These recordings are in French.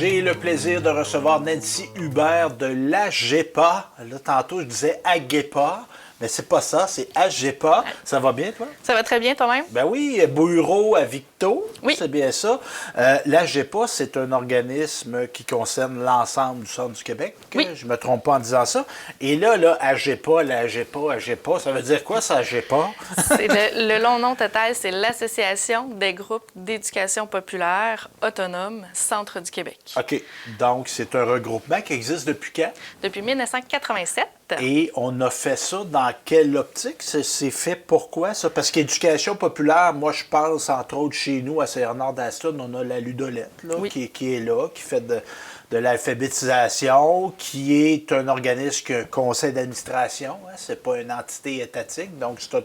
J'ai le plaisir de recevoir Nancy Hubert de l'AGEPA. Là, tantôt, je disais AGEPA, mais c'est pas ça, c'est AGEPA. Ça va bien, toi? Ça va très bien, toi-même? Ben oui, bureau à Victo, Oui. c'est bien ça. L'AGEPA, c'est un organisme qui concerne l'ensemble du centre du Québec. Oui. Je me trompe pas en disant ça. Et là, AGEPA, l'AGEPA, ça veut dire quoi, ça, AGEPA? C'est le long nom total, c'est l'Association des groupes d'éducation populaire autonome Centre du Québec. OK. Donc, c'est un regroupement qui existe depuis quand? Depuis 1987. Et on a fait ça dans quelle optique? C'est fait pourquoi, ça? Parce qu'éducation populaire, moi, je pense, entre autres, chez nous, à Saint-Bernard-d'Aston, on a la Ludolette, là, Oui. qui est là, qui fait de l'alphabétisation, qui est un organisme qui a un conseil d'administration. Hein? C'est pas une entité étatique, donc c'est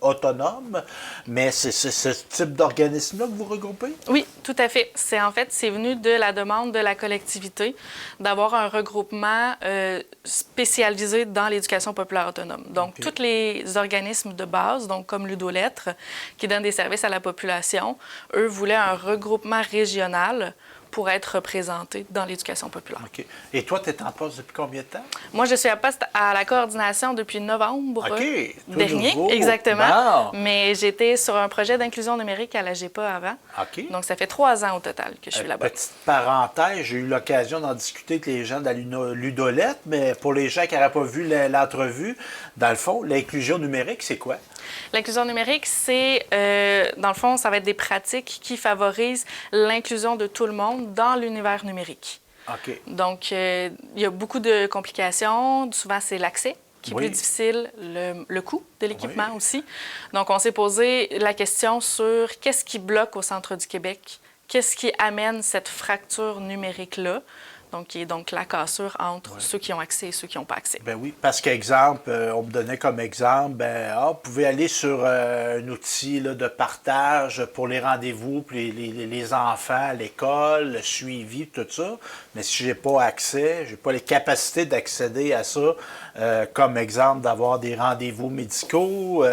autonome. Mais c'est ce type d'organisme-là que vous regroupez? Oui, tout à fait. C'est venu de la demande de la collectivité d'avoir un regroupement spécialisé dans l'éducation populaire autonome. Donc, OK. tous les organismes de base, donc comme Ludolettre, qui donnent des services à la population, eux voulaient un regroupement régional pour être représentés dans l'éducation populaire. OK. Et toi, tu es en poste depuis combien de temps? Moi, je suis à poste à la coordination depuis novembre OK, tout dernier, nouveau. exactement. Bon. Mais j'étais sur un projet d'inclusion numérique à la GEPA avant. OK. Donc, ça fait 3 ans au total que je suis là-bas. Petite parenthèse, j'ai eu l'occasion d'en discuter avec les gens de la Ludolette, mais pour les gens qui n'auraient pas vu l'entrevue, dans le fond, l'inclusion numérique, c'est quoi? L'inclusion numérique, dans le fond, ça va être des pratiques qui favorisent l'inclusion de tout le monde dans l'univers numérique. OK. Donc, il y a beaucoup de complications. Souvent, c'est l'accès qui est Oui. plus difficile, le coût de l'équipement Oui. aussi. Donc, on s'est posé la question sur qu'est-ce qui bloque au centre du Québec? Qu'est-ce qui amène cette fracture numérique-là? Donc, qui est donc la cassure entre ceux qui ont accès et ceux qui n'ont pas accès. Ben oui, parce qu'exemple, on me donnait comme exemple, vous pouvez aller sur un outil là, de partage pour les rendez-vous, puis les enfants à l'école, le suivi, tout ça. Mais si je n'ai pas accès, je n'ai pas les capacités d'accéder à ça, comme exemple d'avoir des rendez-vous médicaux,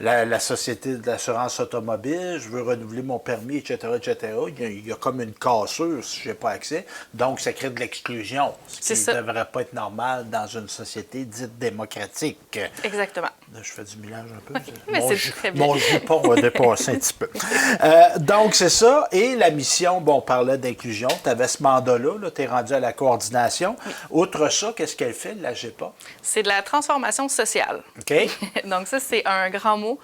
la Société de l'assurance automobile, je veux renouveler mon permis, etc., etc. Il y a comme une cassure si je n'ai pas accès. Donc, ça crée de l'exclusion, ce qui ne devrait pas être normal dans une société dite démocratique. Exactement. Là, je fais du mélange un peu. Mais c'est très bien. Mon jupon va dépasser un petit peu. Donc, c'est ça. Et la mission, bon, on parlait d'inclusion. Tu avais ce mandat-là, tu es rendu à la coordination. Oui. Outre ça, qu'est-ce qu'elle fait, la GEPA? C'est de la transformation sociale. OK. Donc, ça, c'est un grand mot.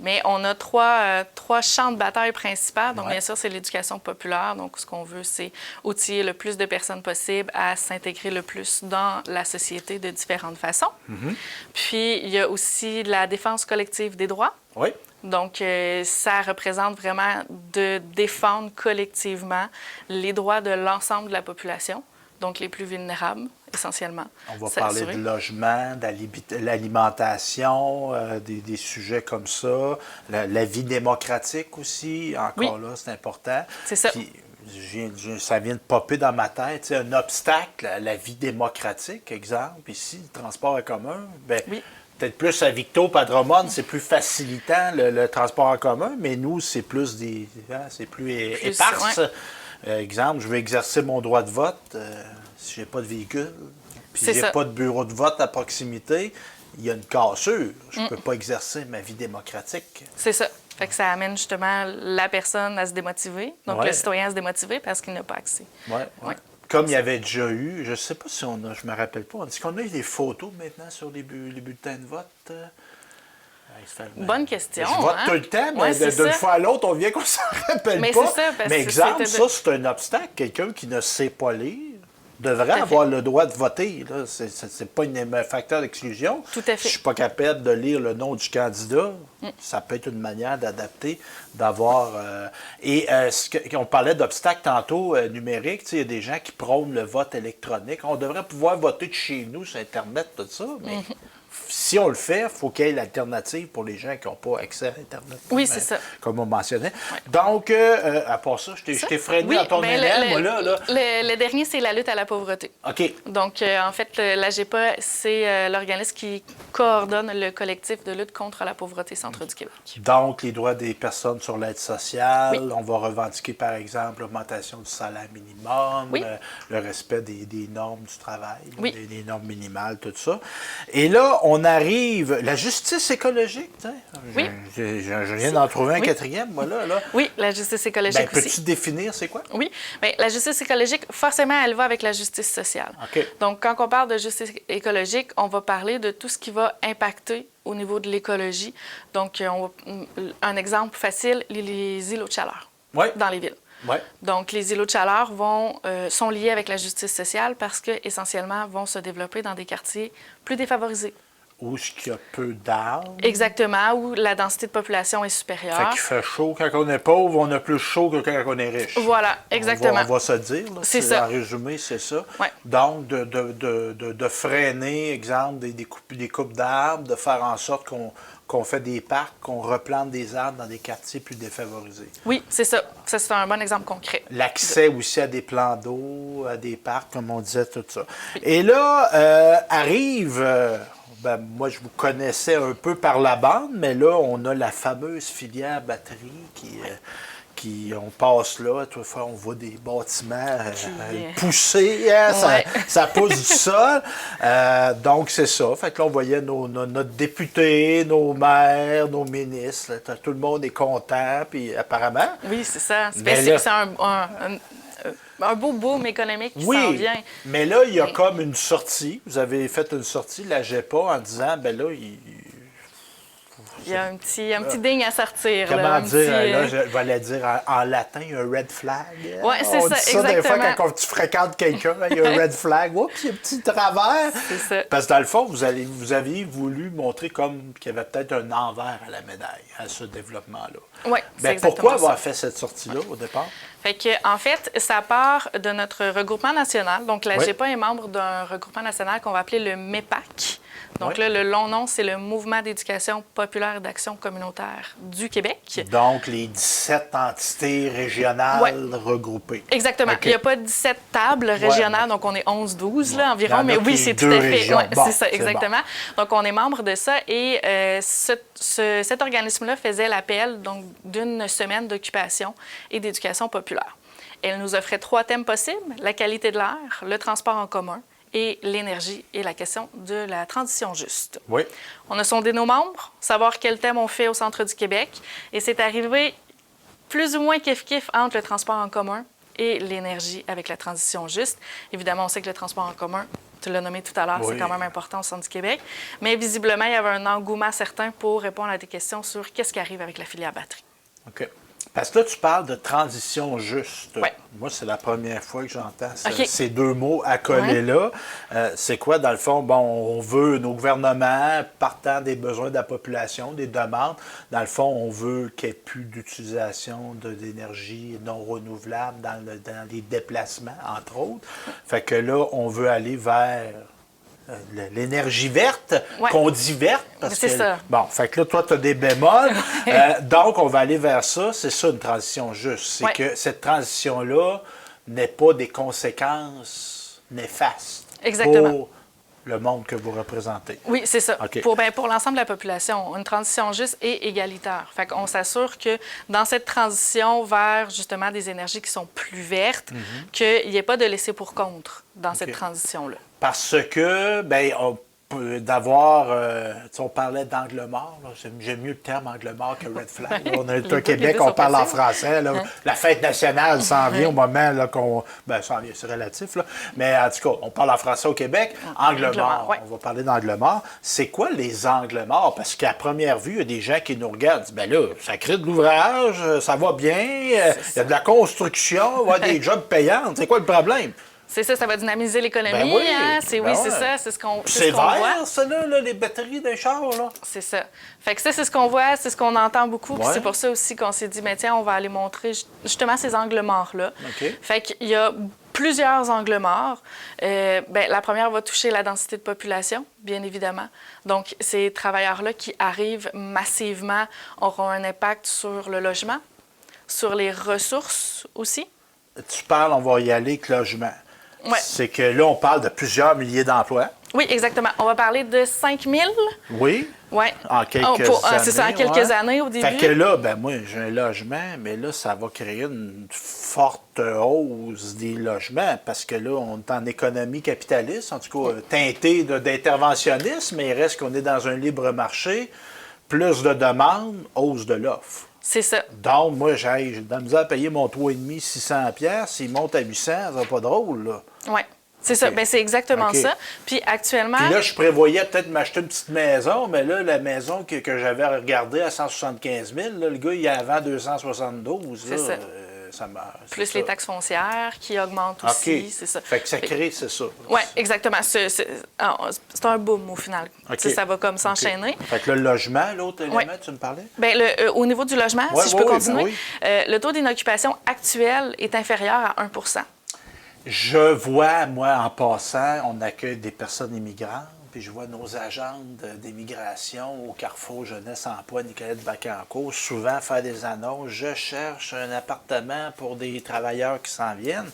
Mais on a trois champs de bataille principaux. Donc, bien sûr, c'est l'éducation populaire. Donc, ce qu'on veut, c'est outiller le plus de personnes possible à s'intégrer le plus dans la société de différentes façons. Mm-hmm. Puis, il y a aussi la défense collective des droits. Oui. Donc, ça représente vraiment de défendre collectivement les droits de l'ensemble de la population, donc les plus vulnérables, essentiellement. On va parler de logement, de l'alimentation, des sujets comme ça, la vie démocratique aussi, encore là, c'est important. C'est ça. Puis, ça vient de popper dans ma tête, tu sais, un obstacle à la vie démocratique, exemple, ici, le transport en commun, bien, oui. Peut-être plus à Victo, à Drummond, c'est plus facilitant le transport en commun, mais nous, c'est plus c'est plus éparse. Ouais. Exemple, je veux exercer mon droit de vote si j'ai pas de véhicule, puis j'ai pas de bureau de vote à proximité, il y a une cassure. Je peux pas exercer ma vie démocratique. C'est ça. Fait que ça amène justement la personne à se démotiver, donc le citoyen à se démotiver parce qu'il n'a pas accès. Oui. Comme il y avait déjà eu, je ne sais pas si on a, je ne me rappelle pas, est-ce qu'on a eu des photos maintenant sur les bulletins de vote? Bonne question. Je vote tout le temps, mais d'une fois à l'autre, on vient qu'on ne s'en rappelle mais pas. C'est ça, parce mais exemple, ça, c'est un obstacle. Quelqu'un qui ne sait pas lire devrait avoir le droit de voter. Ce n'est pas un facteur d'exclusion. Tout à fait. Si je ne suis pas capable de lire le nom du candidat, ça peut être une manière d'adapter, d'avoir... on parlait d'obstacles tantôt numériques. Il y a des gens qui prônent le vote électronique. On devrait pouvoir voter de chez nous sur Internet, tout ça, mais... si on le fait, il faut qu'il y ait l'alternative pour les gens qui n'ont pas accès à Internet. Oui, c'est ça. Comme on mentionnait. Ouais. Donc, à part ça, je t'ai freiné Oui, dans ton élan, moi, là. Le dernier, c'est la lutte à la pauvreté. OK. Donc, en fait, l'AGEPA, c'est l'organisme qui coordonne le collectif de lutte contre la pauvreté Centre du Québec. Donc, les droits des personnes sur l'aide sociale, Oui. on va revendiquer, par exemple, l'augmentation du salaire minimum, Oui. Le respect des normes du travail, là, Oui. des normes minimales, tout ça. Et là, on arrive, la justice écologique, tu sais. Oui. Je viens d'en trouver un quatrième, moi, là. Oui, la justice écologique Ben, aussi. peux-tu définir c'est quoi? Oui, bien, la justice écologique, forcément, elle va avec la justice sociale. OK. Donc, quand on parle de justice écologique, on va parler de tout ce qui va impacter au niveau de l'écologie. Donc, un exemple facile, les îlots de chaleur Oui. dans les villes. Oui. Donc, les îlots de chaleur sont liés avec la justice sociale parce qu'essentiellement, vont se développer dans des quartiers plus défavorisés. Où est-ce qu'il y a peu d'arbres. Exactement, où la densité de population est supérieure. Fait qu'il fait chaud. Quand on est pauvre, on a plus chaud que quand on est riche. Voilà, exactement. On va se dire. Là, C'est ça. En résumé, c'est ça. Ouais. Donc, de freiner, exemple, des coupes d'arbres, de faire en sorte qu'on fait des parcs, qu'on replante des arbres dans des quartiers plus défavorisés. Oui, c'est ça. Ça, c'est un bon exemple concret. L'accès aussi à des plans d'eau, à des parcs, comme on disait, tout ça. Et là, arrive... ben, moi, je vous connaissais un peu par la bande, mais là, on a la fameuse filière batterie on passe là, toutefois, on voit des bâtiments poussés, hein, Ouais. ça pousse du sol. Donc, c'est ça. Fait que là, on voyait notre député, nos maires, nos ministres. Là, tout le monde est content, puis apparemment... Oui, c'est ça. Mais là- C'est un beau boom économique qui s'en vient. mais là, il y a comme une sortie. Vous avez fait une sortie, la GEPA, en disant, ben là, Il y a un petit digne à sortir. comment là, dire, là, je vais dire en latin, un red flag. Oui, c'est On ça, dit ça des fois exactement. quand tu fréquentes quelqu'un, il y a un red flag. Oups, il y a un petit travers. C'est ça. Parce que dans le fond, vous aviez voulu montrer comme qu'il y avait peut-être un envers à la médaille, à ce développement-là. Oui, c'est Ben, exactement pourquoi ça. avoir fait cette sortie-là au départ? Fait que, en fait, ça part de notre regroupement national. Donc, la Oui. GEPA est membre d'un regroupement national qu'on va appeler le MEPAC. Donc Oui. là, le long nom, c'est le Mouvement d'éducation populaire et d'action communautaire du Québec. Donc, les 17 entités régionales Ouais. regroupées. Exactement. OK. Il n'y a pas 17 tables régionales, donc on est 11-12 là, Il y environ, en a mais qui oui, est c'est tout deux à fait. régions. Ouais, Bon, c'est ça, c'est exactement. Donc on est membre de ça et cet organisme-là faisait l'appel donc d'une semaine d'occupation et d'éducation populaire. Elle nous offrait 3 thèmes possibles, la qualité de l'air, le transport en commun et l'énergie et la question de la transition juste. Oui. On a sondé nos membres, savoir quel thème on fait au centre du Québec et c'est arrivé plus ou moins kiff-kiff entre le transport en commun et l'énergie avec la transition juste. Évidemment, on sait que le transport en commun, tu l'as nommé tout à l'heure, Oui. c'est quand même important au centre du Québec. Mais visiblement, il y avait un engouement certain pour répondre à des questions sur qu'est-ce qui arrive avec la filière batterie. OK. Parce que là, tu parles de transition juste. Ouais. Moi, c'est la première fois que j'entends OK. ces deux mots accolés là. C'est quoi, dans le fond? Bon, on veut, nos gouvernements, partant des besoins de la population, des demandes, dans le fond, on veut qu'il n'y ait plus d'utilisation d'énergie non renouvelable dans les déplacements, entre autres. Fait que là, on veut aller vers l'énergie verte, Ouais. qu'on dit verte. Parce C'est que, ça. Bon, fait que là, toi, tu as des bémols. Donc, on va aller vers ça. C'est ça, une transition juste. C'est Ouais. que cette transition-là n'ait pas des conséquences néfastes Exactement. pour le monde que vous représentez. Oui, c'est ça. OK. Pour l'ensemble de la population, une transition juste et égalitaire. Fait qu'on s'assure que dans cette transition vers justement des énergies qui sont plus vertes, qu'il n'y ait pas de laisser pour contre dans cette transition-là. Parce que, ben, d'avoir, on parlait d'angle mort, là. J'aime mieux le terme angle mort que red flag. Là, on est Les au deux Québec, sont on parle en possibles. français. Là. La fête nationale s'en vient au moment là, qu'on... Ben, s'en vient, c'est relatif, là. Mais en tout cas, on parle en français au Québec. Angle Angle mort, mort, ouais. on va parler d'angle mort. C'est quoi les angles morts? Parce qu'à première vue, il y a des gens qui nous regardent, disent, ben là, ça crée de l'ouvrage, ça va bien, il y a de la construction, il va y avoir des jobs payants. C'est quoi le problème? C'est ça, ça va dynamiser l'économie. Ben oui, hein? C'est, ben oui, c'est ouais. ça, c'est ce qu'on C'est voit. vert, ça, là, les batteries des chars, là. C'est ça. Fait que ça, c'est ce qu'on voit, c'est ce qu'on entend beaucoup. Puis Ouais. c'est pour ça aussi qu'on s'est dit, mais tiens, on va aller montrer justement ces angles morts-là. OK. Fait qu'il y a plusieurs angles morts. La première va toucher la densité de population, bien évidemment. Donc, ces travailleurs-là qui arrivent massivement auront un impact sur le logement, sur les ressources aussi. Tu parles, on va y aller avec logement. Ouais. C'est que là, on parle de plusieurs milliers d'emplois. Oui, exactement. On va parler de 5 000. Oui. Oui. En quelques années. C'est ça, en quelques années au début. Fait que là, moi, j'ai un logement, mais là, ça va créer une forte hausse des logements parce que là, on est en économie capitaliste, en tout cas, teintée d'interventionnisme, mais il reste qu'on est dans un libre marché, plus de demandes, hausse de l'offre. C'est ça. Donc, moi, j'ai de la misère à payer mon 3,5 $600. S'il monte à 800, ça va pas drôle, là. Oui. C'est ça. Bien, c'est exactement OK. ça. Puis actuellement... Puis là, je prévoyais peut-être m'acheter une petite maison, mais là, la maison que j'avais regardée à 175 000, là, le gars, il a avant 272. C'est ça. Plus les taxes foncières qui augmentent aussi, OK. c'est ça. Fait que ça crée, c'est ça. Oui, exactement. C'est un boom au final. OK. Ça va comme s'enchaîner. OK. Fait que le logement, l'autre élément, tu me parlais? Bien, au niveau du logement, Ouais, si je peux oui, continuer, ben le taux d'inoccupation actuel est inférieur à 1 Je vois, moi, en passant, on accueille des personnes immigrantes, puis je vois nos agentes d'immigration au Carrefour Jeunesse Emploi Nicolette Bacancourt souvent faire des annonces. Je cherche un appartement pour des travailleurs qui s'en viennent.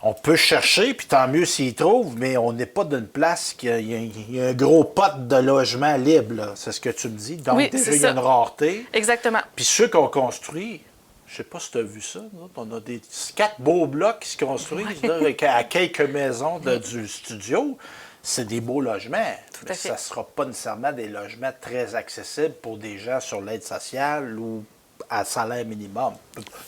On peut chercher, puis tant mieux s'ils trouvent, mais on n'est pas d'une place qu'il y a un gros pot de logement libre, là. C'est ce que tu me dis. Donc, Oui, déjà, c'est il y a ça. une rareté. Exactement. Puis ceux qu'on construit, je sais pas si tu as vu ça, nous autres, on a des 4 beaux blocs qui se construisent là, à quelques maisons du studio. C'est des beaux logements. Tout Mais à fait. ça ne sera pas nécessairement des logements très accessibles pour des gens sur l'aide sociale ou à salaire minimum.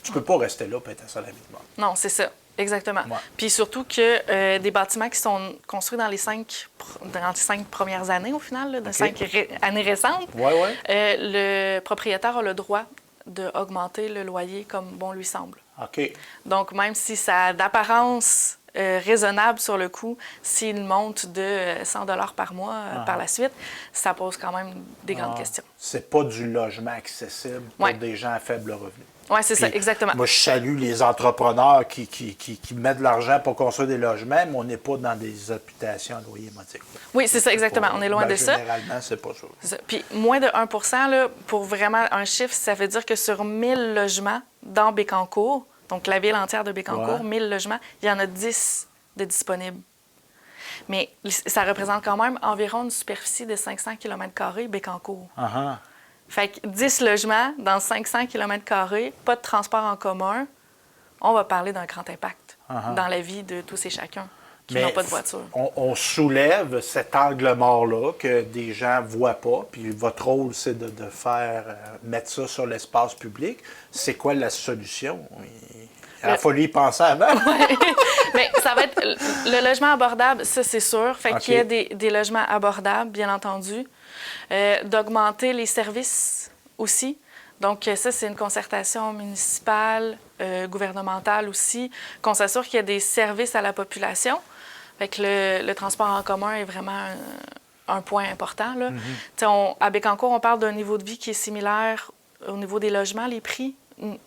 Tu peux pas rester là pour être à salaire minimum. Non, c'est ça. Exactement. Ouais. Puis surtout que des bâtiments qui sont construits dans les 5 premières années, au final, là, de 5 années récentes, Oui, oui. le propriétaire a le droit d'augmenter le loyer comme bon lui semble. OK. Donc, même si ça a d'apparence raisonnable sur le coût, s'il monte de 100 $ par mois par la suite, ça pose quand même des grandes questions. C'est pas du logement accessible pour Ouais. des gens à faible revenu. Oui, c'est ça, Puis, exactement. Moi, je salue les entrepreneurs qui mettent de l'argent pour construire des logements, mais on n'est pas dans des habitations à loyer modique. Oui, c'est ça, exactement. On est loin de ça. Généralement, c'est pas ça. C'est ça. Puis moins de 1 là, pour vraiment un chiffre, ça veut dire que sur 1000 logements dans Bécancour, donc la ville entière de Bécancour, Ouais. 1000 logements, il y en a 10 de disponibles. Mais ça représente quand même environ une superficie de 500 km² Bécancour. Uh-huh. Fait que 10 logements dans 500 km², pas de transport en commun, on va parler d'un grand impact dans la vie de tous et chacun qui n'ont pas de voiture. On soulève cet angle mort-là que des gens ne voient pas, puis votre rôle, c'est de faire mettre ça sur l'espace public. C'est quoi la solution? Il a fallu y penser avant. Bien, ça va être le logement abordable, ça, c'est sûr. Fait qu'il y a des logements abordables, bien entendu. D'augmenter les services aussi. Donc, ça, c'est une concertation municipale, gouvernementale aussi, qu'on s'assure qu'il y a des services à la population. Fait que le transport en commun est vraiment un point important, là. À Bécancour, on parle d'un niveau de vie qui est similaire au niveau des logements, les prix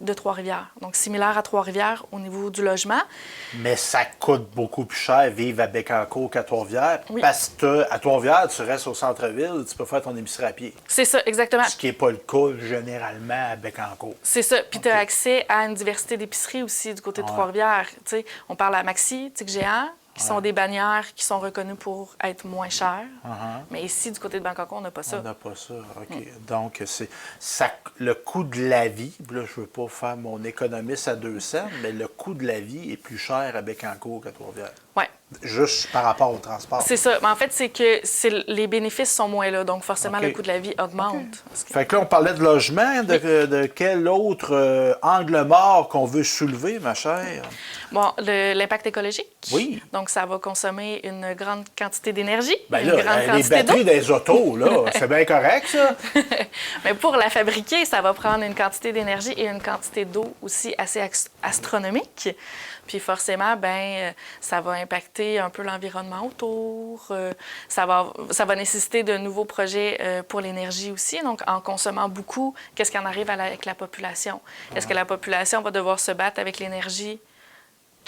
de Trois-Rivières. Donc, similaire à Trois-Rivières au niveau du logement. Mais ça coûte beaucoup plus cher vivre à Bécancour qu'à Trois-Rivières. Oui. Parce que à Trois-Rivières, tu restes au centre-ville, tu peux faire ton épicerie à pied. C'est ça, exactement. Ce qui n'est pas le cas généralement à Bécancour. C'est ça. Puis tu as accès à une diversité d'épiceries aussi du côté de Trois-Rivières. Tu sais, on parle à Maxi, Tic Géant, qui sont des bannières qui sont reconnues pour être moins chères. Mais ici, du côté de Bécancour, on n'a pas ça. On n'a pas ça, OK. Donc, le coût de la vie, là, je ne veux pas faire mon économiste à 200, mais le coût de la vie est plus cher à Bécancour qu'à Trois-Rivières. Oui. Juste par rapport au transport. C'est ça. Mais en fait, c'est que les bénéfices sont moins là. Donc, forcément, le coût de la vie augmente. Fait que là, on parlait de logement. De quel autre angle mort qu'on veut soulever, ma chère? Bon, l'impact écologique. Oui. Donc, ça va consommer une grande quantité d'énergie, Bien une là, grande les quantité d'eau. batteries des autos, là, c'est bien correct, ça? Mais pour la fabriquer, ça va prendre une quantité d'énergie et une quantité d'eau aussi assez astronomique. Puis forcément, ben, ça va impacter un peu l'environnement autour. Ça va nécessiter de nouveaux projets pour l'énergie aussi. Donc, en consommant beaucoup, qu'est-ce qui en arrive avec la population? Est-ce que la population va devoir se battre avec l'énergie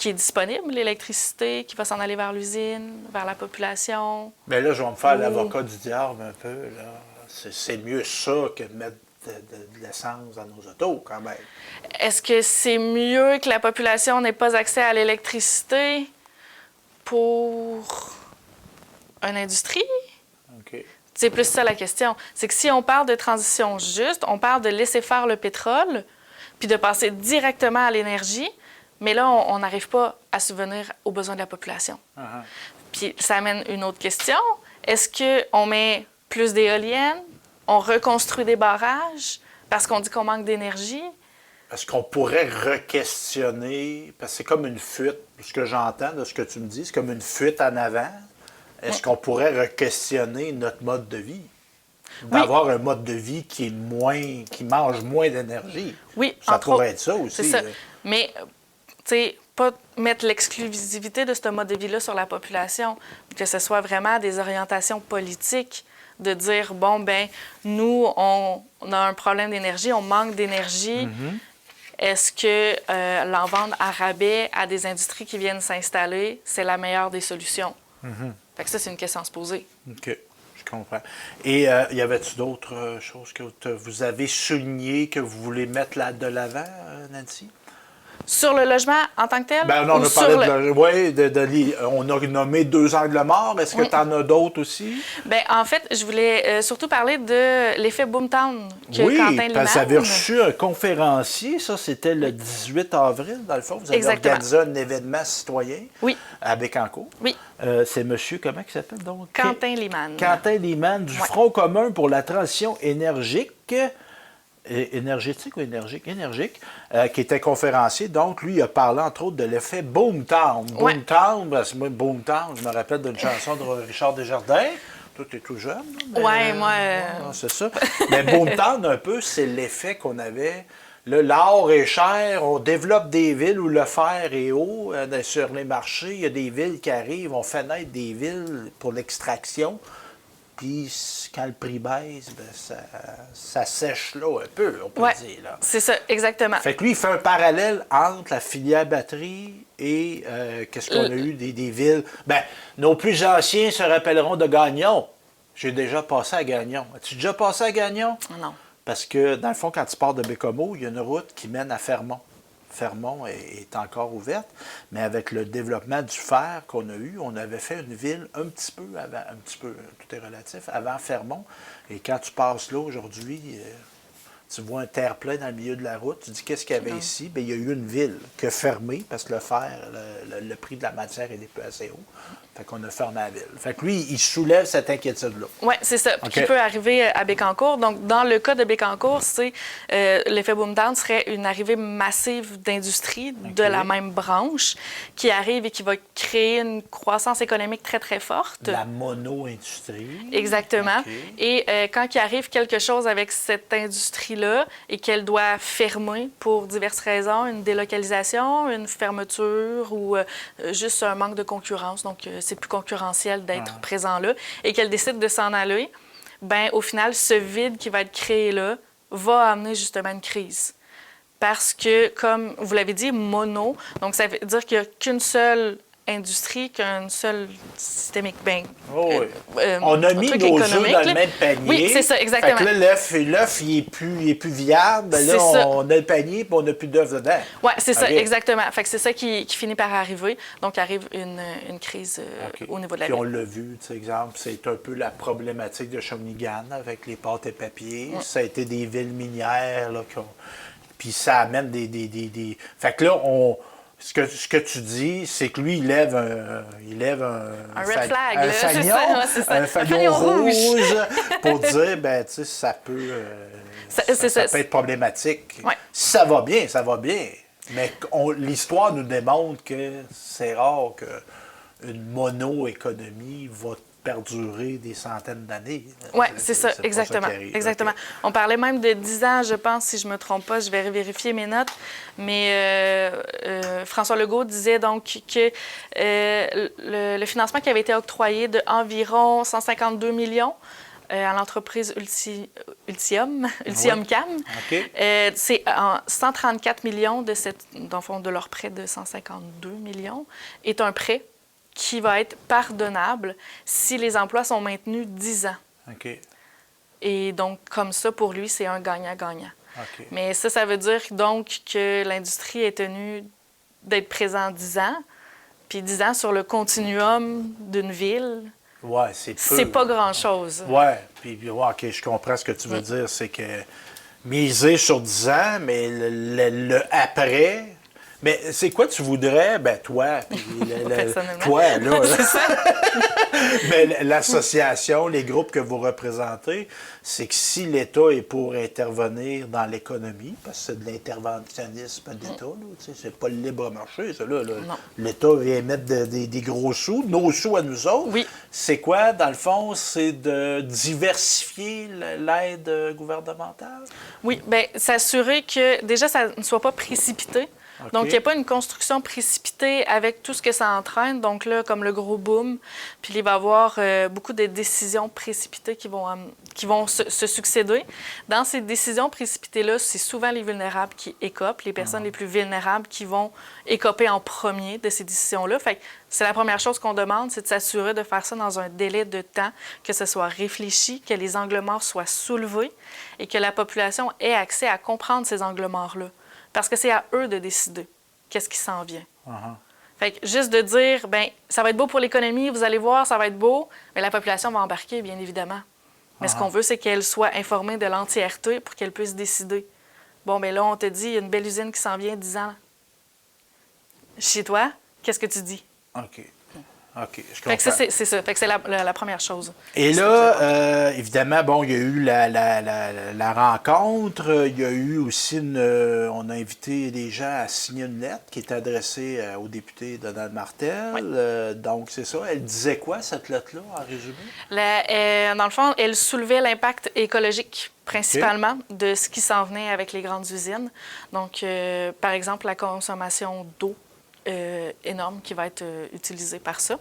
qui est disponible, l'électricité qui va s'en aller vers l'usine, vers la population. Mais là, je vais me faire l'avocat du diable un peu. Là. C'est mieux ça que de mettre de l'essence dans nos autos, quand même. Est-ce que c'est mieux que la population n'ait pas accès à l'électricité pour une industrie? OK. C'est plus ça la question. C'est que si on parle de transition juste, on parle de laisser faire le pétrole, puis de passer directement à l'énergie, mais là, on n'arrive pas à subvenir aux besoins de la population. Uh-huh. Puis ça amène une autre question. Est-ce qu'on met plus d'éoliennes? On reconstruit des barrages parce qu'on dit qu'on manque d'énergie? Est-ce qu'on pourrait re-questionner, parce que c'est comme une fuite, ce que j'entends de ce que tu me dis, c'est comme une fuite en avant. Est-ce qu'on pourrait re-questionner notre mode de vie? D'avoir un mode de vie qui mange moins d'énergie. Oui, ça pourrait être ça aussi. C'est ça. Mais, tu sais, pas mettre l'exclusivité de ce mode de vie-là sur la population, que ce soit vraiment des orientations politiques, de dire, bon, ben nous, on a un problème d'énergie, on manque d'énergie. Est-ce que l'en vendre à rabais à des industries qui viennent s'installer, c'est la meilleure des solutions? Fait que ça, c'est une question à se poser. OK, je comprends. Et y avait-tu d'autres choses que vous avez soulignées que vous voulez mettre de l'avant, Nancy? Sur le logement en tant que tel? Ben, on a parlé on a nommé 2 angles morts. Est-ce que tu en as d'autres aussi? Bien, en fait, je voulais surtout parler de l'effet Boomtown que oui, Quentin Liman... parce que vous avez reçu un conférencier, ça c'était le 18 avril, dans le fond. Vous avez organisé un événement citoyen à Bécancour. Oui. C'est monsieur, comment il s'appelle donc? Quentin Liman. Quentin Liman, du Front commun pour la transition énergétique ou énergique? Énergique, qui était conférencier. Donc, lui, il a parlé, entre autres, de l'effet Boomtown. Boomtown, parce que moi, Boomtown, je me rappelle d'une chanson de Richard Desjardins. Toi, tu es tout jeune. Oui, moi... c'est ça. Mais Boomtown, un peu, c'est l'effet qu'on avait. L'or est cher, on développe des villes où le fer est haut. Sur les marchés, il y a des villes qui arrivent, on fait naître des villes pour l'extraction. Puis quand le prix baisse, ben, ça sèche là un peu, on peut dire. Là. C'est ça, exactement. Fait que lui, il fait un parallèle entre la filière batterie et qu'est-ce qu'on a eu des villes. Ben, nos plus anciens se rappelleront de Gagnon. J'ai déjà passé à Gagnon. As-tu déjà passé à Gagnon? Non. Parce que, dans le fond, quand tu pars de Bécomo, il y a une route qui mène à Fermont. Fermont est encore ouverte, mais avec le développement du fer qu'on a eu, on avait fait une ville un petit peu avant, tout est relatif, avant Fermont. Et quand tu passes là aujourd'hui, tu vois un terre-plein dans le milieu de la route, tu dis qu'est-ce qu'il y avait ici? Bien, il y a eu une ville qui a fermé parce que le fer, le prix de la matière est plus assez haut. Fait qu'on a fermé la ville. Fait que lui, il soulève cette inquiétude-là. Oui, c'est ça. Okay. Qui peut arriver à Bécancour. Donc, dans le cas de Bécancour, c'est l'effet Boomtown serait une arrivée massive d'industries de la même branche qui arrive et qui va créer une croissance économique très, très forte. La mono-industrie. Exactement. Et quand il arrive quelque chose avec cette industrie-là et qu'elle doit fermer pour diverses raisons, une délocalisation, une fermeture ou juste un manque de concurrence, donc c'est plus concurrentiel d'être présent là, et qu'elle décide de s'en aller, bien, au final, ce vide qui va être créé là va amener justement une crise. Parce que, comme vous l'avez dit, mono, donc ça veut dire qu'il n'y a qu'une seule industrie, qu'un seul système économique. On a mis nos œufs dans le même panier. Oui, c'est ça, exactement. Fait que là, l'œuf, il est plus viable. Ben là, on a le panier, puis on n'a plus d'œufs dedans. Oui, c'est ça, exactement. Fait que c'est ça qui finit par arriver. Donc, arrive une crise au niveau de la ville. Puis on l'a vu, tu sais, exemple, c'est un peu la problématique de Shawinigan avec les pâtes et papiers. Ça a été des villes minières, là, puis ça amène des... Fait que là, ce que tu dis, c'est que lui, il lève un red flag, un fanion rouge pour dire, ben, tu sais, ça peut être problématique. Ouais. Si ça va bien, ça va bien. Mais l'histoire nous démontre que c'est rare qu'une mono-économie va perdurer des centaines d'années. Oui, c'est ça, exactement. Exactement. Okay. On parlait même de 10 ans, je pense, si je ne me trompe pas, je vais vérifier mes notes, mais François Legault disait donc que le financement qui avait été octroyé de environ 152 millions à l'entreprise Ultium Cam. OK. C'est 134 millions de leur prêt de 152 millions est un prêt qui va être pardonnable si les emplois sont maintenus 10 ans. OK. Et donc, comme ça, pour lui, c'est un gagnant-gagnant. OK. Mais ça veut dire donc que l'industrie est tenue d'être présente 10 ans, puis 10 ans sur le continuum d'une ville, Ouais, c'est peu. c'est pas grand-chose. Ouais, puis ouais, OK, je comprends ce que tu veux dire. C'est que miser sur 10 ans, mais le après. Mais c'est quoi tu voudrais, ben toi, puis Personnellement. toi, là. C'est ça. Mais l'association, les groupes que vous représentez, c'est que si l'État est pour intervenir dans l'économie, parce que c'est de l'interventionnisme d'État, là, tu sais, c'est pas le libre marché, ça, là. Non. L'État vient mettre des gros sous, nos sous à nous autres. Oui. C'est quoi, dans le fond? C'est de diversifier l'aide gouvernementale? Oui, bien, s'assurer que déjà, ça ne soit pas précipité. OK. Donc, il n'y a pas une construction précipitée avec tout ce que ça entraîne. Donc là, comme le gros boom, puis il va y avoir beaucoup de décisions précipitées qui vont se succéder. Dans ces décisions précipitées-là, c'est souvent les vulnérables qui écopent, les personnes les plus vulnérables qui vont écoper en premier de ces décisions-là. Fait que c'est la première chose qu'on demande, c'est de s'assurer de faire ça dans un délai de temps, que ce soit réfléchi, que les angles morts soient soulevés et que la population ait accès à comprendre ces angles morts-là. Parce que c'est à eux de décider qu'est-ce qui s'en vient. Uh-huh. Fait que juste de dire, bien, ça va être beau pour l'économie, vous allez voir, ça va être beau, mais la population va embarquer, bien évidemment. Mais ce qu'on veut, c'est qu'elle soit informée de l'entièreté pour qu'elle puisse décider. Bon, bien là, on te dit, il y a une belle usine qui s'en vient 10 ans. Chez toi, qu'est-ce que tu dis? OK. OK, je Fait comprends. que c'est ça. Fait que c'est la première chose. Et là, évidemment, bon, il y a eu la rencontre. Il y a eu aussi on a invité les gens à signer une lettre qui est adressée au député Donald Martel. Oui. Donc, c'est ça. Elle disait quoi, cette lettre-là, en résumé? Dans le fond, elle soulevait l'impact écologique principalement de ce qui s'en venait avec les grandes usines. Donc, par exemple, la consommation d'eau énorme qui va être utilisée par ça.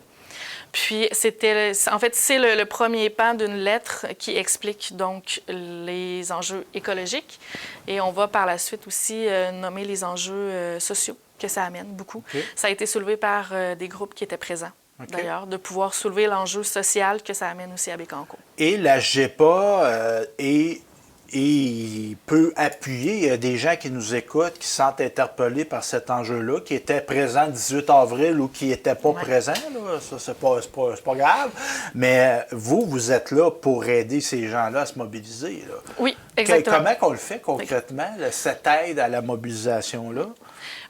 Puis, c'est le premier pan d'une lettre qui explique donc les enjeux écologiques. Et on va par la suite aussi nommer les enjeux sociaux que ça amène beaucoup. OK. Ça a été soulevé par des groupes qui étaient présents. OK. D'ailleurs, de pouvoir soulever l'enjeu social que ça amène aussi à Bécancour. Et la GEPA et peut appuyer. Il y a des gens qui nous écoutent, qui se sentent interpellés par cet enjeu-là, qui étaient présents le 18 avril ou qui n'étaient pas présents. Là. Ça, c'est pas grave. Mais vous êtes là pour aider ces gens-là à se mobiliser. Là. Oui, exactement. Comment qu'on le fait concrètement, cette aide à la mobilisation-là?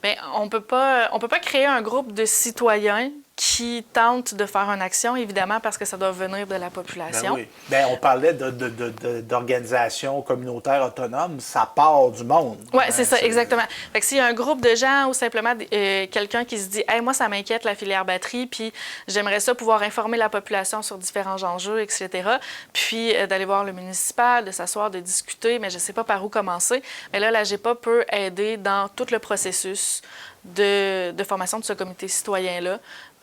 Bien, on peut pas créer un groupe de citoyens qui tentent de faire une action, évidemment, parce que ça doit venir de la population. Ben oui. Bien, on parlait d'organisations communautaires autonomes, ça part du monde. Oui, c'est ça, exactement. Fait que s'il y a un groupe de gens ou simplement quelqu'un qui se dit « Hey, moi, ça m'inquiète, la filière batterie, puis j'aimerais ça pouvoir informer la population sur différents enjeux, etc. » Puis d'aller voir le municipal, de s'asseoir, de discuter, mais je ne sais pas par où commencer. Mais là, la GEPA peut aider dans tout le processus de formation de ce comité citoyen-là,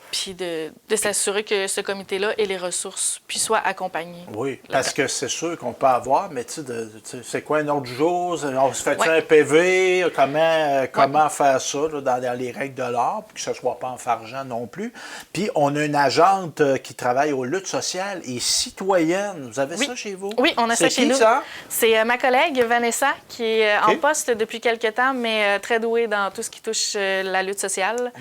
puis de s'assurer que ce comité-là ait les ressources, puis soit accompagné. Oui, parce que c'est sûr qu'on peut avoir, mais tu sais, c'est quoi un autre jour? On se fait un PV? Comment faire ça là, dans les règles de l'art, puis que ce ne soit pas enfargeant non plus? Puis on a une agente qui travaille aux luttes sociales et citoyennes. Vous avez ça chez vous? Oui, on a ça chez nous. C'est qui, ça? C'est ma collègue Vanessa, qui est en poste depuis quelques temps, mais très douée dans tout ce qui touche la lutte sociale.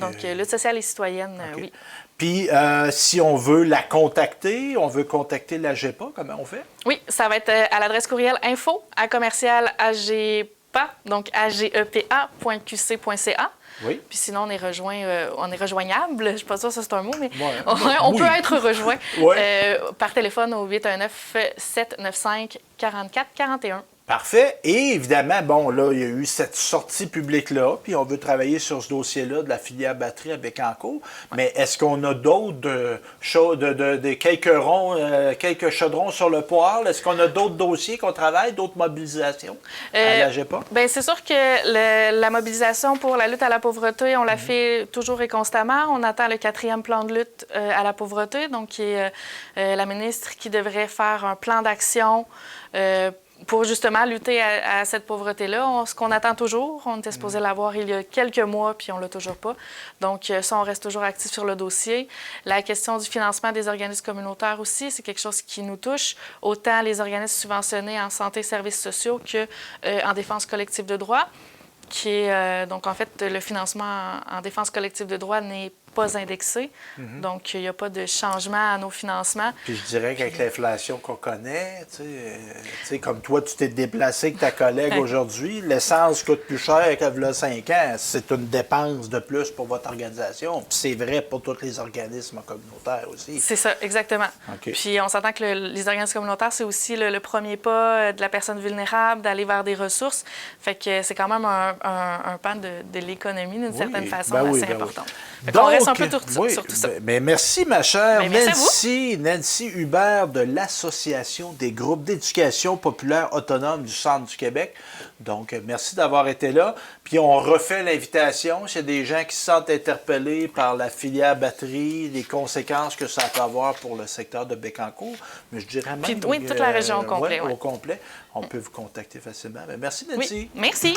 Donc lutte sociale et citoyenne. Oui. Puis, si on veut la contacter, on veut contacter la GEPA, comment on fait? Oui, ça va être à l'adresse courriel info@commercial-agepa, donc agepa.qc.ca. Oui. Puis sinon, on est rejoignable. Je ne suis pas sûre que ça, c'est un mot, mais on peut être rejoint par téléphone au 819-795-4441. Parfait. Et évidemment, bon, là, il y a eu cette sortie publique-là, puis on veut travailler sur ce dossier-là de la filière batterie à Bécancour. Mais est-ce qu'on a d'autres choses, quelques ronds, quelques chaudrons sur le poêle? Est-ce qu'on a d'autres dossiers qu'on travaille, d'autres mobilisations à la GEPA? Bien, c'est sûr que la mobilisation pour la lutte à la pauvreté, on la fait toujours et constamment. On attend le 4e plan de lutte à la pauvreté, donc qui est la ministre qui devrait faire un plan d'action pour justement lutter à cette pauvreté-là. Ce qu'on attend toujours, on était supposé l'avoir il y a quelques mois, puis on ne l'a toujours pas. Donc, ça, on reste toujours actif sur le dossier. La question du financement des organismes communautaires aussi, c'est quelque chose qui nous touche, autant les organismes subventionnés en santé et services sociaux qu'en défense collective de droit, qui est, donc, en fait, le financement en défense collective de droit n'est pas indexé. Donc, il n'y a pas de changement à nos financements. Puis je dirais qu'avec l'inflation qu'on connaît, tu sais, comme toi, tu t'es déplacé avec ta collègue aujourd'hui, l'essence coûte plus cher qu'il y a 5 ans. C'est une dépense de plus pour votre organisation. Puis c'est vrai pour tous les organismes communautaires aussi. C'est ça, exactement. Okay. Puis on s'entend que les organismes communautaires, c'est aussi le premier pas de la personne vulnérable, d'aller vers des ressources. Fait que c'est quand même un pan de l'économie, d'une certaine façon, assez important. Donc, on reste un peu sur tout ça. Mais merci, ma chère merci Nancy Hubert de l'Association des groupes d'éducation populaire autonome du Centre du Québec. Donc, merci d'avoir été là. Puis, on refait l'invitation. S'il y a des gens qui se sentent interpellés par la filière batterie, les conséquences que ça peut avoir pour le secteur de Bécancour, mais je dirais même... Puis, oui, toute la région au complet. Au complet. On peut vous contacter facilement. Mais merci, Nancy. Oui, merci.